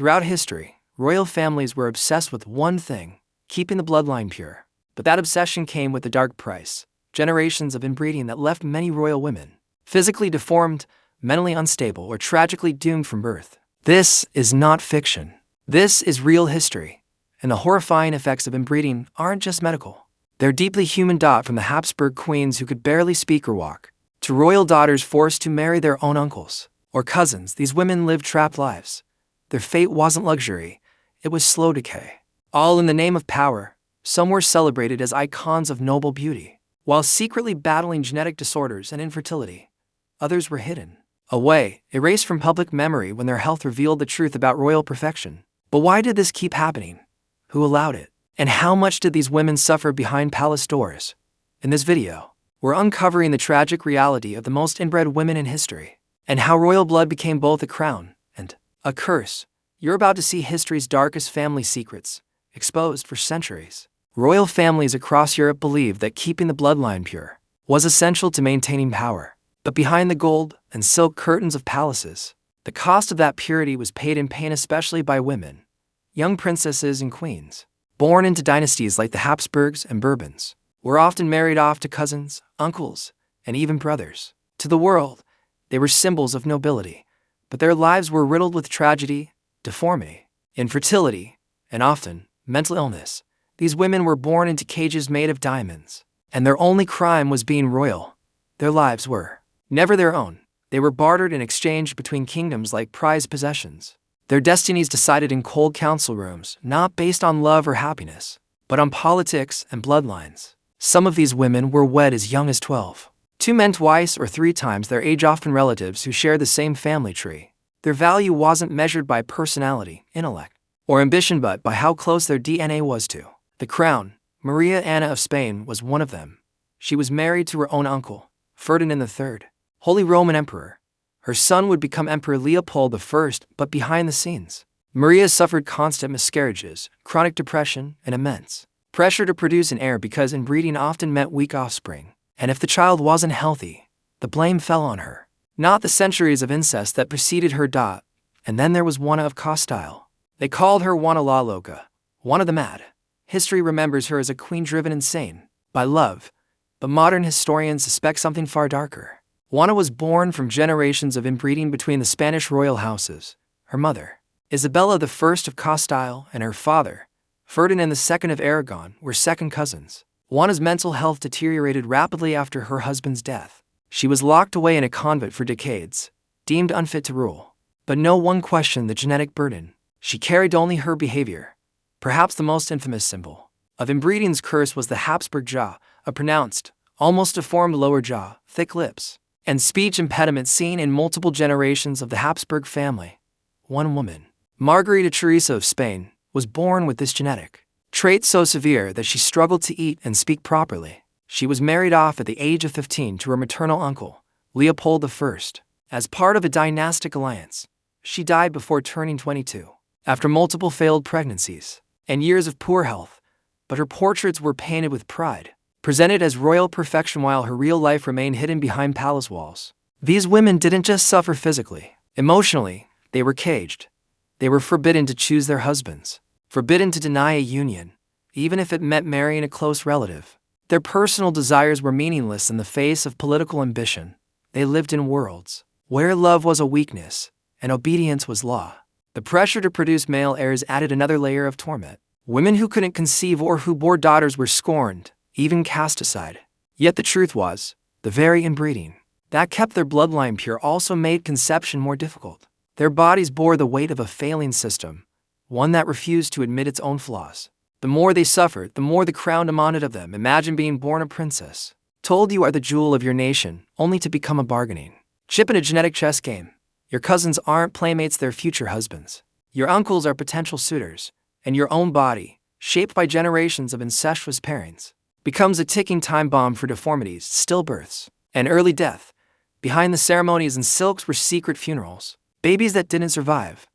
Throughout history, royal families were obsessed with one thing: keeping the bloodline pure. But that obsession came with a dark price: generations of inbreeding that left many royal women physically deformed, mentally unstable, or tragically doomed from birth. This is not fiction. This is real history. And the horrifying effects of inbreeding aren't just medical. They're deeply human. From the Habsburg queens who could barely speak or walk, to royal daughters forced to marry their own uncles or cousins, these women lived trapped lives. Their fate wasn't luxury, it was slow decay. All in the name of power. Some were celebrated as icons of noble beauty, while secretly battling genetic disorders and infertility. Others were hidden away, erased from public memory when their health revealed the truth about royal perfection. But why did this keep happening? Who allowed it? And how much did these women suffer behind palace doors? In this video, we're uncovering the tragic reality of the most inbred women in history, and how royal blood became both a crown and a curse. You're about to see history's darkest family secrets, exposed for centuries. Royal families across Europe believed that keeping the bloodline pure was essential to maintaining power. But behind the gold and silk curtains of palaces, the cost of that purity was paid in pain, especially by women, young princesses and queens. Born into dynasties like the Habsburgs and Bourbons, were often married off to cousins, uncles, and even brothers. To the world, they were symbols of nobility, but their lives were riddled with tragedy, deformity, infertility, and often mental illness. These women were born into cages made of diamonds, and their only crime was being royal. Their lives were never their own. They were bartered and exchanged between kingdoms like prized possessions. Their destinies decided in cold council rooms, not based on love or happiness, but on politics and bloodlines. Some of these women were wed as young as 12. 2 men twice or 3 times their age, often relatives who shared the same family tree. Their value wasn't measured by personality, intellect, or ambition, but by how close their DNA was to the crown. Maria Anna of Spain was one of them. She was married to her own uncle, Ferdinand III, Holy Roman Emperor. Her son would become Emperor Leopold I, but behind the scenes, Maria suffered constant miscarriages, chronic depression, and immense pressure to produce an heir, because inbreeding often meant weak offspring. And if the child wasn't healthy, the blame fell on her. Not the centuries of incest that preceded her. And then there was Juana of Castile. They called her Juana la Loca, Juana the Mad. History remembers her as a queen driven insane by love, but modern historians suspect something far darker. Juana was born from generations of inbreeding between the Spanish royal houses. Her mother, Isabella I of Castile, and her father, Ferdinand II of Aragon, were second cousins. Juana's mental health deteriorated rapidly after her husband's death. She was locked away in a convent for decades, deemed unfit to rule. But no one questioned the genetic burden she carried. Only her behavior. Perhaps the most infamous symbol of inbreeding's curse was the Habsburg jaw, a pronounced, almost deformed lower jaw, thick lips, and speech impediment seen in multiple generations of the Habsburg family. One woman, Margarita Teresa of Spain, was born with this genetic trait so severe that she struggled to eat and speak properly. She was married off at the age of 15 to her maternal uncle, Leopold I. As part of a dynastic alliance, she died before turning 22, after multiple failed pregnancies and years of poor health. But her portraits were painted with pride, presented as royal perfection, while her real life remained hidden behind palace walls. These women didn't just suffer physically. Emotionally, they were caged. They were forbidden to choose their husbands, forbidden to deny a union, even if it meant marrying a close relative. Their personal desires were meaningless in the face of political ambition. They lived in worlds where love was a weakness and obedience was law. The pressure to produce male heirs added another layer of torment. Women who couldn't conceive or who bore daughters were scorned, even cast aside. Yet the truth was, the very inbreeding that kept their bloodline pure also made conception more difficult. Their bodies bore the weight of a failing system, one that refused to admit its own flaws. The more they suffered, the more the crown demanded of them. Imagine being born a princess, told you are the jewel of your nation, only to become a bargaining chip in a genetic chess game. Your cousins aren't playmates, they're future husbands. Your uncles are potential suitors, and your own body, shaped by generations of incestuous pairings, becomes a ticking time bomb for deformities, stillbirths, and early death. Behind the ceremonies and silks were secret funerals, babies that didn't survive,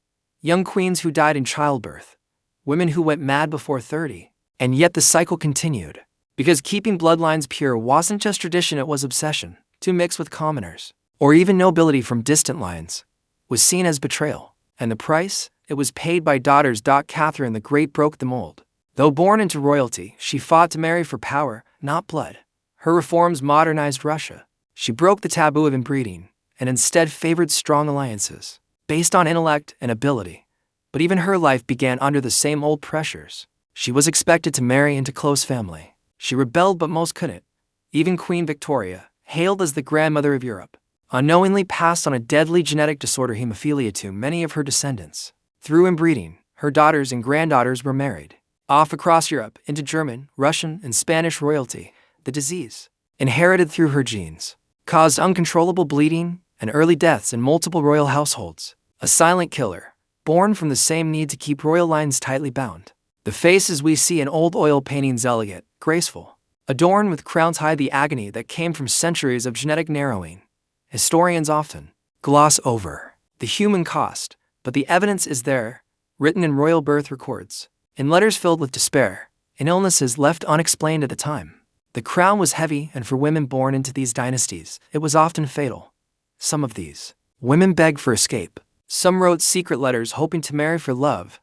young queens who died in childbirth, women who went mad before 30. And yet the cycle continued, because keeping bloodlines pure wasn't just tradition, it was obsession. To mix with commoners, or even nobility from distant lines, was seen as betrayal. And the price? it was paid by daughters. Catherine the Great broke the mold. Though born into royalty, she fought to marry for power, not blood. Her reforms modernized Russia. She broke the taboo of inbreeding, and instead favored strong alliances, based on intellect and ability. But even her life began under the same old pressures. She was expected to marry into close family. She rebelled, but most couldn't. Even Queen Victoria, hailed as the grandmother of Europe, unknowingly passed on a deadly genetic disorder, hemophilia, to many of her descendants. Through inbreeding, her daughters and granddaughters were married off across Europe into German, Russian, and Spanish royalty. The disease, inherited through her genes, caused uncontrollable bleeding and early deaths in multiple royal households. A silent killer, born from the same need to keep royal lines tightly bound. The faces we see in old oil paintings, elegant, graceful, adorned with crowns, hide the agony that came from centuries of genetic narrowing. Historians often gloss over the human cost, but the evidence is there, written in royal birth records, in letters filled with despair, in illnesses left unexplained at the time. The crown was heavy, and for women born into these dynasties, it was often fatal. Some of these women begged for escape. Some wrote secret letters hoping to marry for love.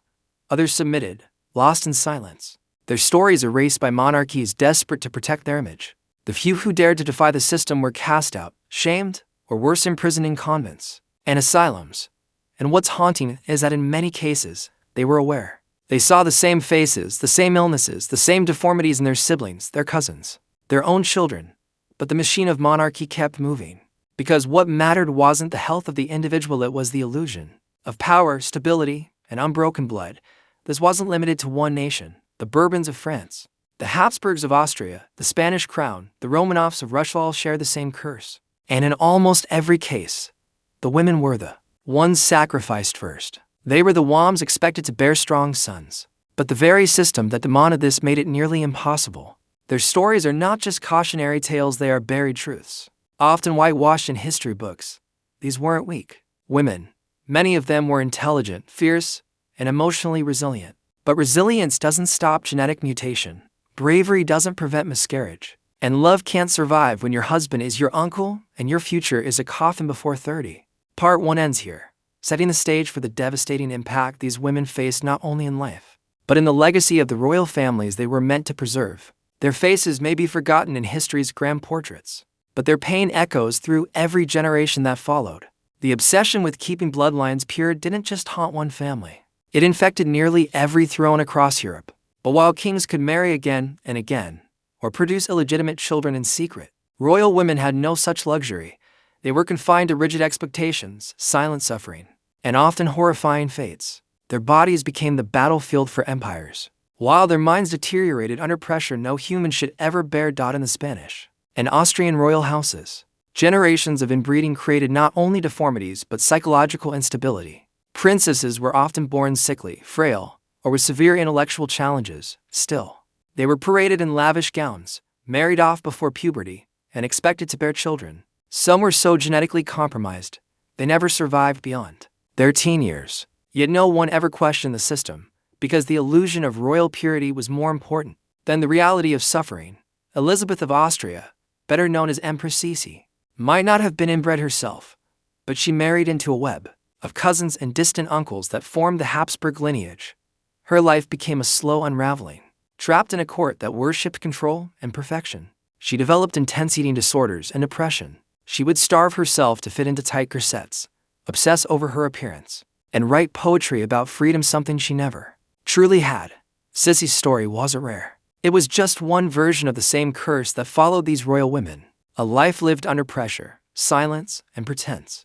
Others submitted, lost in silence. Their stories erased by monarchies desperate to protect their image. The few who dared to defy the system were cast out, shamed, or worse, imprisoned in convents and asylums. And what's haunting is that in many cases, they were aware. They saw the same faces, the same illnesses, the same deformities in their siblings, their cousins, their own children. But the machine of monarchy kept moving. Because what mattered wasn't the health of the individual, it was the illusion of power, stability, and unbroken blood. This wasn't limited to one nation. The Bourbons of France, the Habsburgs of Austria, the Spanish crown, the Romanovs of Russia all shared the same curse. And in almost every case, the women were the ones sacrificed first. They were the ones expected to bear strong sons. But the very system that demanded this made it nearly impossible. Their stories are not just cautionary tales, they are buried truths, often whitewashed in history books. These weren't weak women. Many of them were intelligent, fierce, and emotionally resilient. But resilience doesn't stop genetic mutation. Bravery doesn't prevent miscarriage. And love can't survive when your husband is your uncle and your future is a coffin before 30. Part 1 ends here, setting the stage for the devastating impact these women faced not only in life, but in the legacy of the royal families they were meant to preserve. Their faces may be forgotten in history's grand portraits, but their pain echoes through every generation that followed. The obsession with keeping bloodlines pure didn't just haunt one family. It infected nearly every throne across Europe. But while kings could marry again and again, or produce illegitimate children in secret, royal women had no such luxury. They were confined to rigid expectations, silent suffering, and often horrifying fates. Their bodies became the battlefield for empires, while their minds deteriorated under pressure no human should ever bear. In the Spanish and Austrian royal houses, generations of inbreeding created not only deformities but psychological instability. Princesses were often born sickly, frail, or with severe intellectual challenges. Still, they were paraded in lavish gowns, married off before puberty, and expected to bear children. Some were so genetically compromised, they never survived beyond their teen years. Yet no one ever questioned the system, because the illusion of royal purity was more important than the reality of suffering. Elizabeth of Austria, better known as Empress Sisi, might not have been inbred herself, but she married into a web of cousins and distant uncles that formed the Habsburg lineage. Her life became a slow unraveling. Trapped in a court that worshipped control and perfection, she developed intense eating disorders and depression. She would starve herself to fit into tight corsets, obsess over her appearance, and write poetry about freedom, something she never truly had. Sissy's story wasn't rare. It was just one version of the same curse that followed these royal women. A life lived under pressure, silence, and pretense.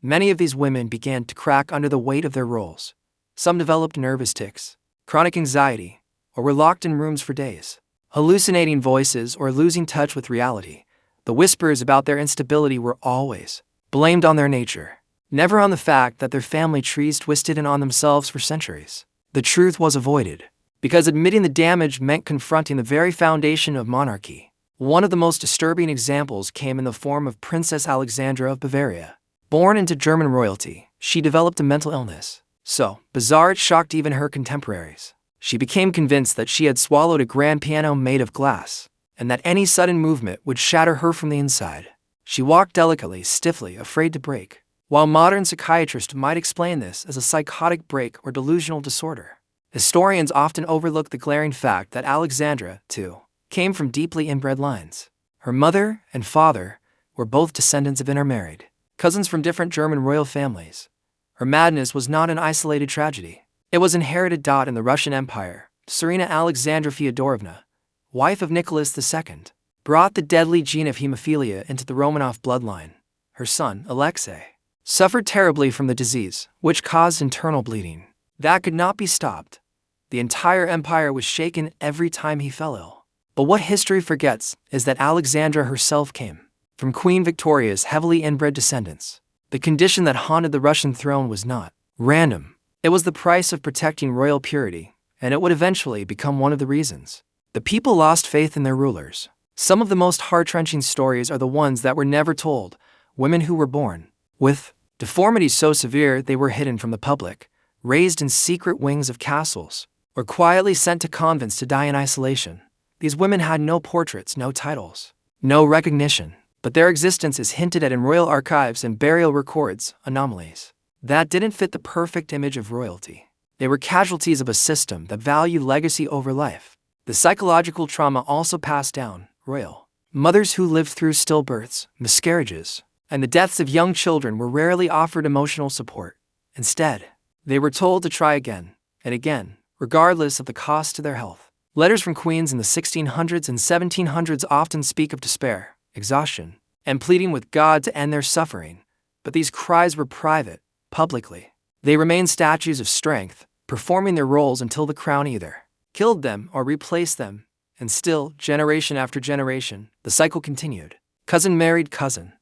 Many of these women began to crack under the weight of their roles. Some developed nervous tics, chronic anxiety, or were locked in rooms for days, hallucinating voices or losing touch with reality. The whispers about their instability were always blamed on their nature, never on the fact that their family trees twisted in on themselves for centuries. The truth was avoided, because admitting the damage meant confronting the very foundation of monarchy. One of the most disturbing examples came in the form of Princess Alexandra of Bavaria. Born into German royalty, she developed a mental illness so bizarre it shocked even her contemporaries. She became convinced that she had swallowed a grand piano made of glass, and that any sudden movement would shatter her from the inside. She walked delicately, stiffly, afraid to break. While modern psychiatrists might explain this as a psychotic break or delusional disorder, historians often overlook the glaring fact that Alexandra, too, came from deeply inbred lines. Her mother and father were both descendants of intermarried cousins from different German royal families. Her madness was not an isolated tragedy. It was inherited. In the Russian Empire, Tsarina Alexandra Feodorovna, wife of Nicholas II, brought the deadly gene of hemophilia into the Romanov bloodline. Her son, Alexei, suffered terribly from the disease, which caused internal bleeding. That could not be stopped. The entire empire was shaken every time he fell ill. But what history forgets is that Alexandra herself came from Queen Victoria's heavily inbred descendants. The condition that haunted the Russian throne was not random. It was the price of protecting royal purity, and it would eventually become one of the reasons the people lost faith in their rulers. Some of the most heart-wrenching stories are the ones that were never told. Women who were born with deformities so severe they were hidden from the public, raised in secret wings of castles, or quietly sent to convents to die in isolation. These women had no portraits, no titles, no recognition, but their existence is hinted at in royal archives and burial records, anomalies that didn't fit the perfect image of royalty. They were casualties of a system that valued legacy over life. The psychological trauma also passed down. Royal mothers who lived through stillbirths, miscarriages, and the deaths of young children were rarely offered emotional support. Instead, they were told to try again and again, regardless of the cost to their health. Letters from queens in the 1600s and 1700s often speak of despair, exhaustion, and pleading with God to end their suffering. But these cries were private. Publicly, they remained statues of strength, performing their roles until the crown either killed them or replaced them. And still, generation after generation, the cycle continued. Cousin married cousin.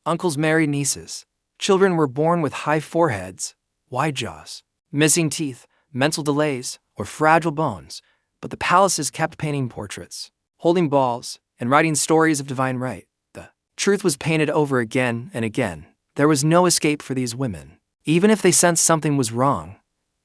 Uncles married nieces. Children were born with high foreheads, wide jaws, missing teeth, mental delays, or fragile bones. But the palaces kept painting portraits, holding balls, and writing stories of divine right. The truth was painted over again and again. There was no escape for these women. Even if they sensed something was wrong,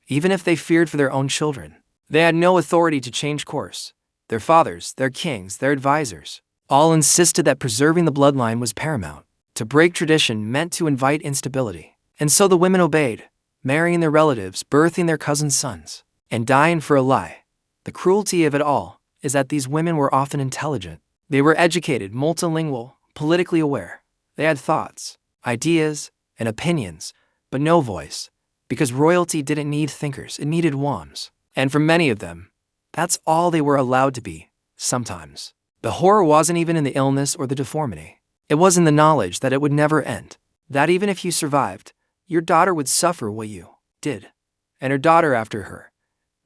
even if they feared for their own children, they had no authority to change course. Their fathers, their kings, their advisors, all insisted that preserving the bloodline was paramount. To break tradition meant to invite instability. And so the women obeyed, marrying their relatives, birthing their cousins' sons, and dying for a lie. The cruelty of it all is that these women were often intelligent. They were educated, multilingual, politically aware. They had thoughts, ideas, and opinions, but no voice, because royalty didn't need thinkers, it needed wams. And for many of them, that's all they were allowed to be. Sometimes, the horror wasn't even in the illness or the deformity. It was in the knowledge that it would never end, that even if you survived, your daughter would suffer what you did, and her daughter after her,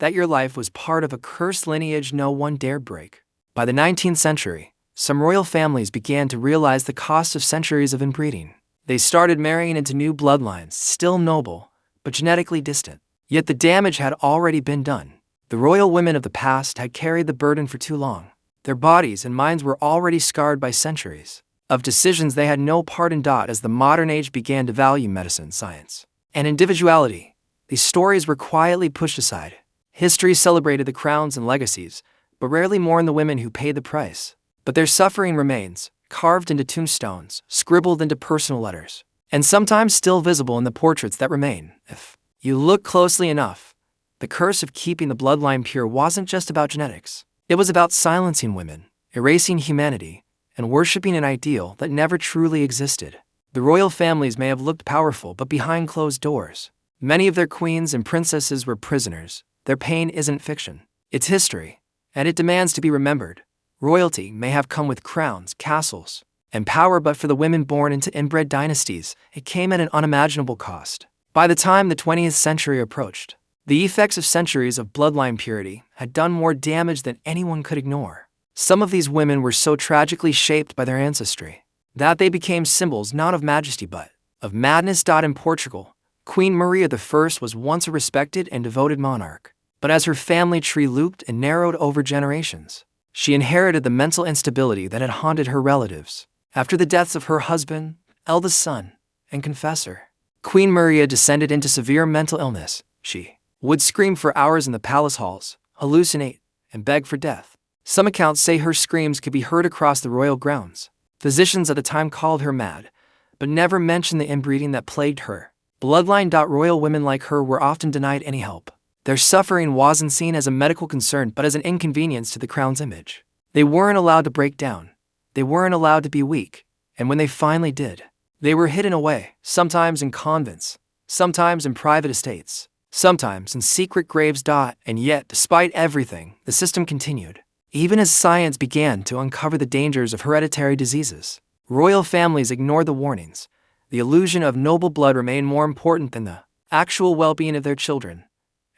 that your life was part of a cursed lineage no one dared break. By the 19th century, some royal families began to realize the cost of centuries of inbreeding. They started marrying into new bloodlines, still noble, but genetically distant. Yet the damage had already been done. The royal women of the past had carried the burden for too long. Their bodies and minds were already scarred by centuries of decisions they had no part in. As the modern age began to value medicine, science, and individuality, these stories were quietly pushed aside. History celebrated the crowns and legacies, but rarely mourned the women who paid the price. But their suffering remains, carved into tombstones, scribbled into personal letters, and sometimes still visible in the portraits that remain. If you look closely enough, the curse of keeping the bloodline pure wasn't just about genetics. It was about silencing women, erasing humanity, and worshipping an ideal that never truly existed. The royal families may have looked powerful, but behind closed doors, many of their queens and princesses were prisoners. Their pain isn't fiction. It's history, and it demands to be remembered. Royalty may have come with crowns, castles, and power, but for the women born into inbred dynasties, it came at an unimaginable cost. By the time the 20th century approached, the effects of centuries of bloodline purity had done more damage than anyone could ignore. Some of these women were so tragically shaped by their ancestry that they became symbols not of majesty but of madness. In Portugal, Queen Maria I was once a respected and devoted monarch, but as her family tree looped and narrowed over generations, she inherited the mental instability that had haunted her relatives. After the deaths of her husband, eldest son, and confessor, Queen Maria descended into severe mental illness. She would scream for hours in the palace halls, hallucinate, and beg for death. Some accounts say her screams could be heard across the royal grounds. Physicians at the time called her mad, but never mentioned the inbreeding that plagued her. Bloodline. Royal women like her were often denied any help. Their suffering wasn't seen as a medical concern but as an inconvenience to the crown's image. They weren't allowed to break down. They weren't allowed to be weak. And when they finally did, they were hidden away, sometimes in convents, sometimes in private estates, sometimes in secret graves. And yet, despite everything, the system continued. Even as science began to uncover the dangers of hereditary diseases, royal families ignored the warnings. The illusion of noble blood remained more important than the actual well-being of their children.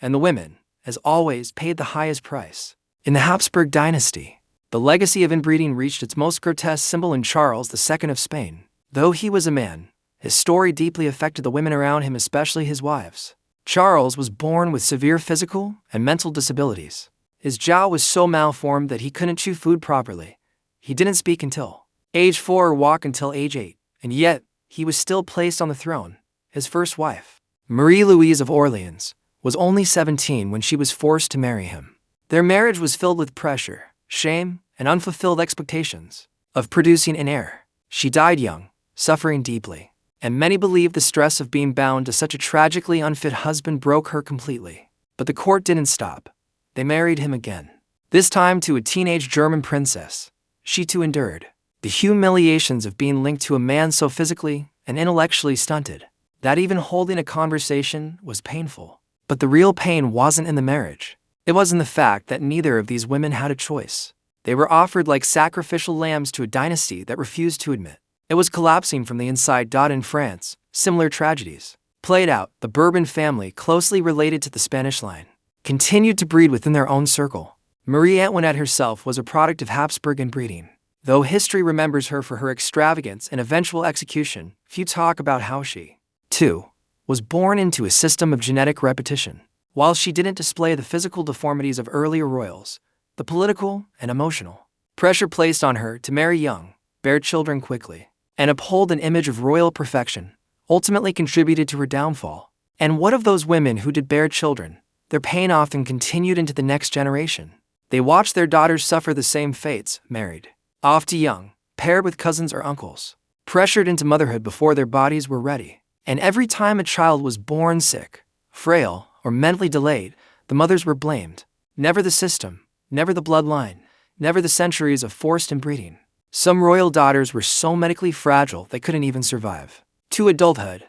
And the women, as always, paid the highest price. In the Habsburg dynasty, the legacy of inbreeding reached its most grotesque symbol in Charles II of Spain. Though he was a man, his story deeply affected the women around him, especially his wives. Charles was born with severe physical and mental disabilities. His jaw was so malformed that he couldn't chew food properly. He didn't speak until age 4 or walk until age 8, and yet he was still placed on the throne. His first wife, Marie-Louise of Orleans, was only 17 when she was forced to marry him. Their marriage was filled with pressure, shame, and unfulfilled expectations of producing an heir. She died young, suffering deeply, and many believe the stress of being bound to such a tragically unfit husband broke her completely. But the court didn't stop. They married him again, this time to a teenage German princess. She too endured the humiliations of being linked to a man so physically and intellectually stunted that even holding a conversation was painful. But the real pain wasn't in the marriage. It was in the fact that neither of these women had a choice. They were offered like sacrificial lambs to a dynasty that refused to admit it was collapsing from the inside. In France, similar tragedies played out. The Bourbon family, closely related to the Spanish line, continued to breed within their own circle. Marie Antoinette herself was a product of Habsburg inbreeding. Though history remembers her for her extravagance and eventual execution, few talk about how she, too, was born into a system of genetic repetition. While she didn't display the physical deformities of earlier royals, the political and emotional pressure placed on her to marry young, bear children quickly, and uphold an image of royal perfection ultimately contributed to her downfall. And what of those women who did bear children? Their pain often continued into the next generation. They watched their daughters suffer the same fates, married off to young, paired with cousins or uncles, pressured into motherhood before their bodies were ready. And every time a child was born sick, frail, or mentally delayed, the mothers were blamed. Never the system, never the bloodline, never the centuries of forced inbreeding. Some royal daughters were so medically fragile they couldn't even survive to adulthood.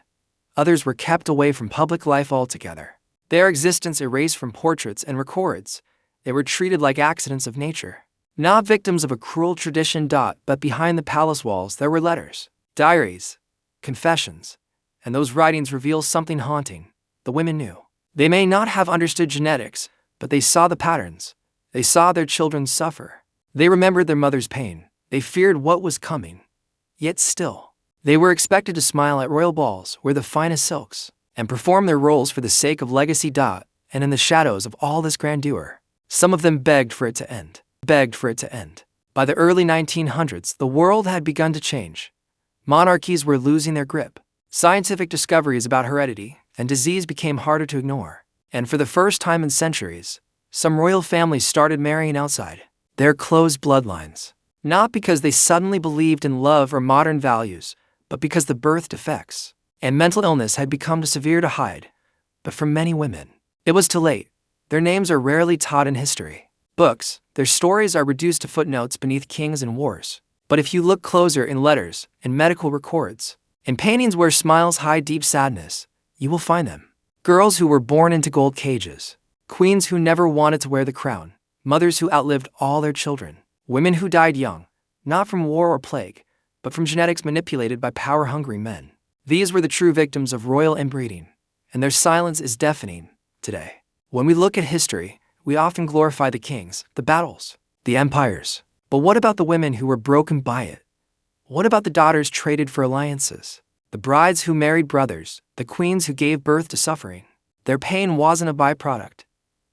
Others were kept away from public life altogether. Their existence erased from portraits and records. They were treated like accidents of nature, not victims of a cruel tradition. But behind the palace walls there were letters, diaries, confessions, and those writings reveal something haunting. The women knew. They may not have understood genetics, but they saw the patterns. They saw their children suffer. They remembered their mother's pain. They feared what was coming. Yet still, they were expected to smile at royal balls, wear the finest silks, and perform their roles for the sake of legacy. And in the shadows of all this grandeur, some of them begged for it to end. By the early 1900s, the world had begun to change. Monarchies were losing their grip. Scientific discoveries about heredity and disease became harder to ignore. And for the first time in centuries, some royal families started marrying outside their close bloodlines. Not because they suddenly believed in love or modern values, but because the birth defects and mental illness had become too severe to hide. But for many women, it was too late. Their names are rarely taught in history books. Their stories are reduced to footnotes beneath kings and wars. But if you look closer in letters, in medical records, in paintings where smiles hide deep sadness, you will find them. Girls who were born into gold cages, queens who never wanted to wear the crown, mothers who outlived all their children, women who died young, not from war or plague, but from genetics manipulated by power-hungry men. These were the true victims of royal inbreeding, and their silence is deafening today. When we look at history, we often glorify the kings, the battles, the empires. But what about the women who were broken by it? What about the daughters traded for alliances? The brides who married brothers, the queens who gave birth to suffering? Their pain wasn't a byproduct.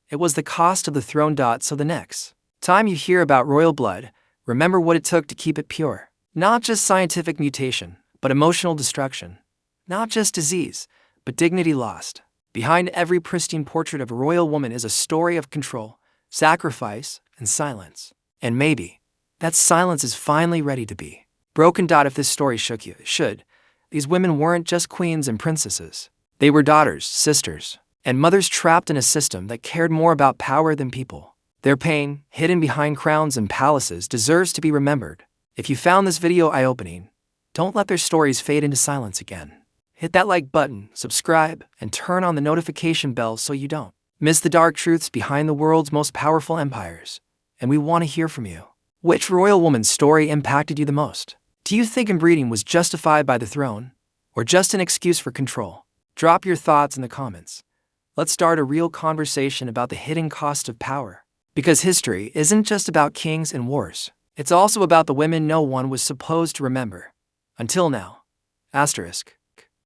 It was the cost of the throne. So the next time you hear about royal blood, remember what it took to keep it pure. Not just scientific mutation, but emotional destruction. Not just disease, but dignity lost. Behind every pristine portrait of a royal woman is a story of control, sacrifice, and silence. And maybe that silence is finally ready to be broken. If this story shook you, it should. These women weren't just queens and princesses. They were daughters, sisters, and mothers trapped in a system that cared more about power than people. Their pain, hidden behind crowns and palaces, deserves to be remembered. If you found this video eye-opening, don't let their stories fade into silence again. Hit that like button, subscribe, and turn on the notification bell so you don't miss the dark truths behind the world's most powerful empires. And we want to hear from you. Which royal woman's story impacted you the most? Do you think inbreeding was justified by the throne, or just an excuse for control? Drop your thoughts in the comments. Let's start a real conversation about the hidden cost of power. Because history isn't just about kings and wars. It's also about the women no one was supposed to remember. Until now. Asterisk.